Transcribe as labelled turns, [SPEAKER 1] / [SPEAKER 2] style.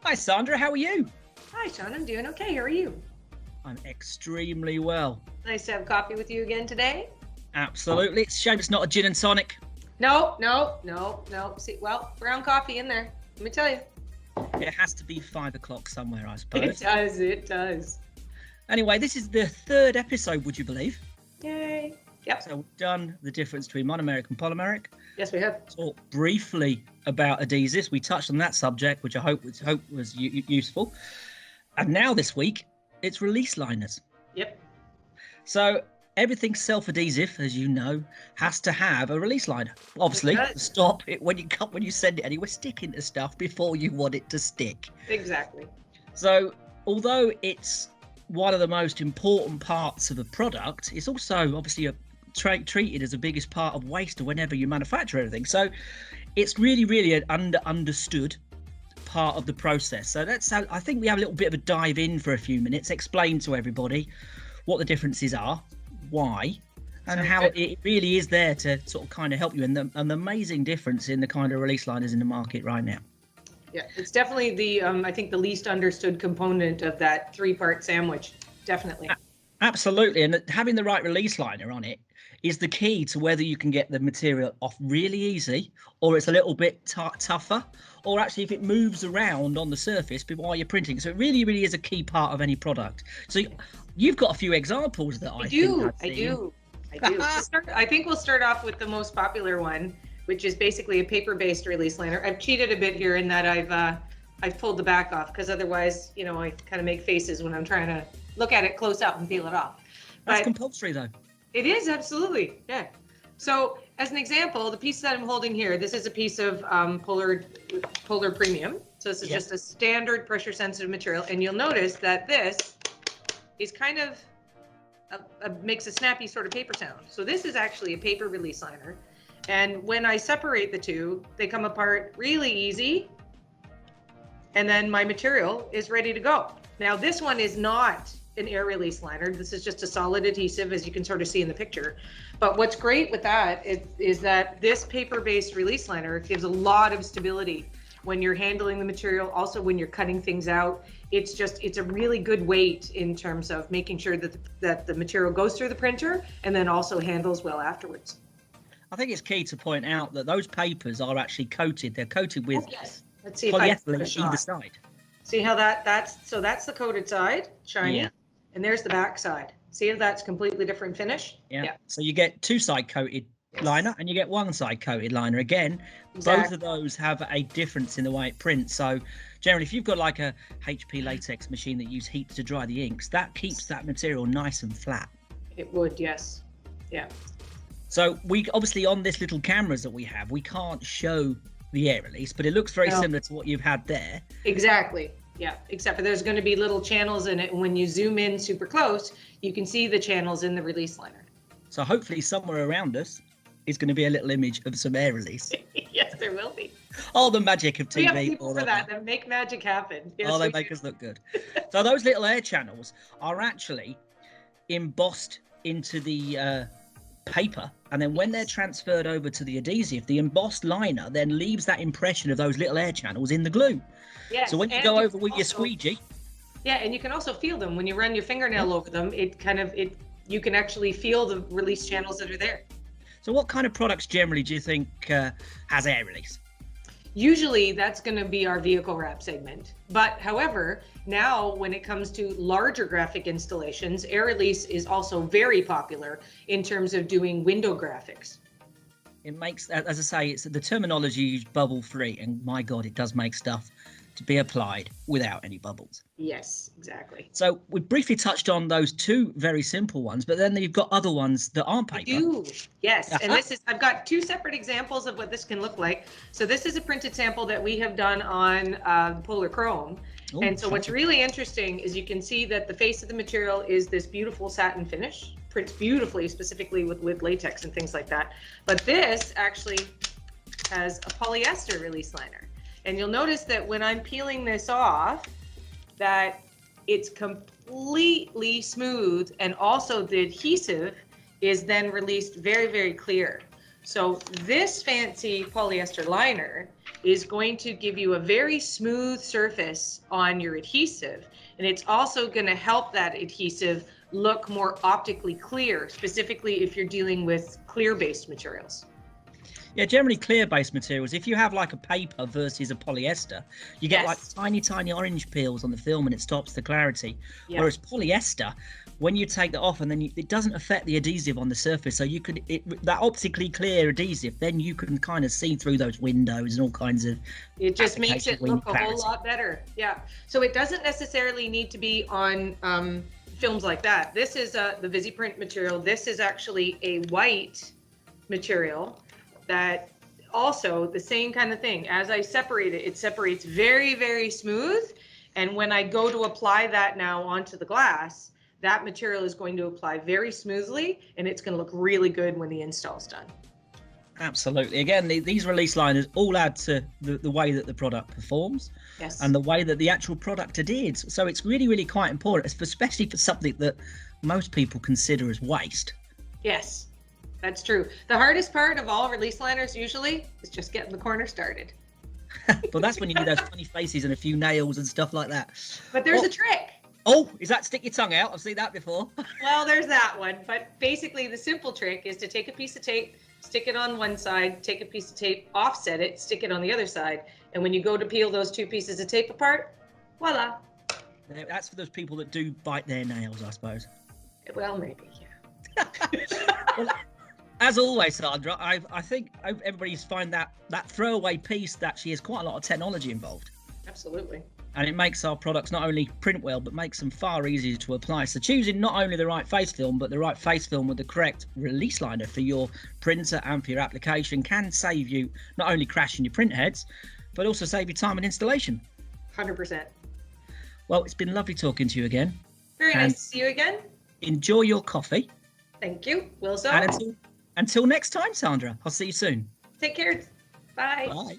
[SPEAKER 1] Hi, Sandra. How are you?
[SPEAKER 2] Hi, Shaun. I'm doing okay. How are you?
[SPEAKER 1] I'm extremely well.
[SPEAKER 2] Nice to have coffee with you again today.
[SPEAKER 1] Absolutely. It's a shame it's not a gin and tonic.
[SPEAKER 2] No. See, well, brown coffee in there. Let me tell you.
[SPEAKER 1] It has to be 5 o'clock somewhere, I suppose.
[SPEAKER 2] It does.
[SPEAKER 1] Anyway, this is the 3rd episode, would you believe?
[SPEAKER 2] Yay. Yep.
[SPEAKER 1] So we've done the difference between monomeric and polymeric.
[SPEAKER 2] Yes, we have.
[SPEAKER 1] Talked briefly about adhesives. We touched on that subject, which I hope was useful. And now this week, it's release liners.
[SPEAKER 2] Yep.
[SPEAKER 1] So everything self-adhesive, as you know, has to have a release liner. Obviously, to stop it when you send it anywhere, sticking to stuff before you want it to stick.
[SPEAKER 2] Exactly.
[SPEAKER 1] So although it's one of the most important parts of a product, it's also obviously treated as the biggest part of waste whenever you manufacture everything. So it's really an understood part of the process. So I think we have a little bit of a dive in for a few minutes, explain to everybody what the differences are, why, and how it really is there to sort of kind of help you, and the amazing difference in the kind of release liners in the market right now.
[SPEAKER 2] Yeah, it's definitely the I think the least understood component of that 3-part sandwich. Definitely.
[SPEAKER 1] Absolutely, and having the right release liner on it is the key to whether you can get the material off really easy, or it's a little bit tougher, or actually if it moves around on the surface while you're printing. So it really is a key part of any product. So you've got a few examples that I do.
[SPEAKER 2] I think we'll start off with the most popular one, which is basically a paper-based release liner. I've cheated a bit here in that I've pulled the back off, because otherwise, I kind of make faces when I'm trying to look at it close up and peel it off.
[SPEAKER 1] That's compulsory though.
[SPEAKER 2] It is, absolutely, yeah. So as an example, the piece that I'm holding here, this is a piece of Polar Premium. So this is just a standard pressure sensitive material, and you'll notice that this is kind of makes a snappy sort of paper sound. So this is actually a paper release liner. And when I separate the two, they come apart really easy. And then my material is ready to go. Now, this one is not an air release liner. This is just a solid adhesive, as you can sort of see in the picture. But what's great with that is that this paper-based release liner gives a lot of stability when you're handling the material. Also, when you're cutting things out, it's a really good weight in terms of making sure that the material goes through the printer and then also handles well afterwards.
[SPEAKER 1] I think it's key to point out that those papers are actually coated. They're coated with
[SPEAKER 2] Let's see
[SPEAKER 1] polyethylene either side.
[SPEAKER 2] See how that's the coated side, shiny, and there's the back side. See how that's completely different finish?
[SPEAKER 1] Yeah. So you get 2-side coated liner and you get 1-side coated liner. Again, both of those have a difference in the way it prints. So generally, if you've got like a HP latex machine that uses heat to dry the inks, that keeps that material nice and flat.
[SPEAKER 2] It would, yes. Yeah.
[SPEAKER 1] So we obviously, on this little cameras that we have, we can't show the air release, but it looks very similar to what you've had there.
[SPEAKER 2] Exactly. Yeah. Except for there's going to be little channels in it. And when you zoom in super close, you can see the channels in the release liner.
[SPEAKER 1] So hopefully somewhere around us is going to be a little image of some air release.
[SPEAKER 2] Yes, there will be.
[SPEAKER 1] Oh, the magic of TV.
[SPEAKER 2] We have people for that make magic happen. Yes,
[SPEAKER 1] they make us look good. So those little air channels are actually embossed into the paper, and then when they're transferred over to the adhesive, the embossed liner then leaves that impression of those little air channels in the glue. Yes. So when you go over with your squeegee,
[SPEAKER 2] and you can also feel them when you run your fingernail over them. You can actually feel the release channels that are there.
[SPEAKER 1] So what kind of products generally do you think has air release?
[SPEAKER 2] Usually that's going to be our vehicle wrap segment. But however, now when it comes to larger graphic installations, air release is also very popular in terms of doing window graphics.
[SPEAKER 1] It makes, as I say, it's the terminology used bubble free, and my God, it does make stuff to be applied without any bubbles.
[SPEAKER 2] Yes, exactly.
[SPEAKER 1] So we briefly touched on those two very simple ones, but then you've got other ones that aren't paper.
[SPEAKER 2] Yes, and I've got 2 separate examples of what this can look like. So this is a printed sample that we have done on Polar Chrome. Ooh, and so what's really interesting is you can see that the face of the material is this beautiful satin finish, prints beautifully, specifically with latex and things like that. But this actually has a polyester release liner. And you'll notice that when I'm peeling this off, that it's completely smooth, and also the adhesive is then released very, very clear. So this fancy polyester liner is going to give you a very smooth surface on your adhesive. And it's also going to help that adhesive look more optically clear, specifically if you're dealing with clear-based materials.
[SPEAKER 1] Yeah, generally clear-based materials. If you have like a paper versus a polyester, you get like tiny orange peels on the film and it stops the clarity. Yeah. Whereas polyester, when you take that off and then it doesn't affect the adhesive on the surface, so you could that optically clear adhesive, then you can kind of see through those windows and all kinds of.
[SPEAKER 2] It just makes it look a whole lot better. Yeah. So it doesn't necessarily need to be on films like that. This is the VisiPrint material. This is actually a white material that also the same kind of thing. As I separate it, it separates very, very smooth. And when I go to apply that now onto the glass, that material is going to apply very smoothly and it's going to look really good when the install is done.
[SPEAKER 1] Absolutely. Again, these release liners all add to the way that the product performs and the way that the actual product adheres. So it's really, really quite important, especially for something that most people consider as waste.
[SPEAKER 2] Yes. That's true. The hardest part of all release liners usually is just getting the corner started.
[SPEAKER 1] But that's when you need those funny faces and a few nails and stuff like that.
[SPEAKER 2] But there's a trick.
[SPEAKER 1] Oh, is that stick your tongue out? I've seen that before.
[SPEAKER 2] Well, there's that one. But basically the simple trick is to take a piece of tape, stick it on one side, take a piece of tape, offset it, stick it on the other side. And when you go to peel those two pieces of tape apart, voila.
[SPEAKER 1] That's for those people that do bite their nails, I suppose.
[SPEAKER 2] Well, maybe, yeah.
[SPEAKER 1] Well, as always, Sandra, I think everybody's find that throwaway piece that actually has quite a lot of technology involved.
[SPEAKER 2] Absolutely.
[SPEAKER 1] And it makes our products not only print well, but makes them far easier to apply. So choosing not only the right face film, but the right face film with the correct release liner for your printer and for your application can save you not only crashing your print heads, but also save you time in installation.
[SPEAKER 2] 100%.
[SPEAKER 1] Well, it's been lovely talking to you again.
[SPEAKER 2] Very nice to see you again.
[SPEAKER 1] Enjoy your coffee.
[SPEAKER 2] Thank you. Will so.
[SPEAKER 1] And until next time, Sandra, I'll see you soon.
[SPEAKER 2] Take care. Bye.
[SPEAKER 1] Bye.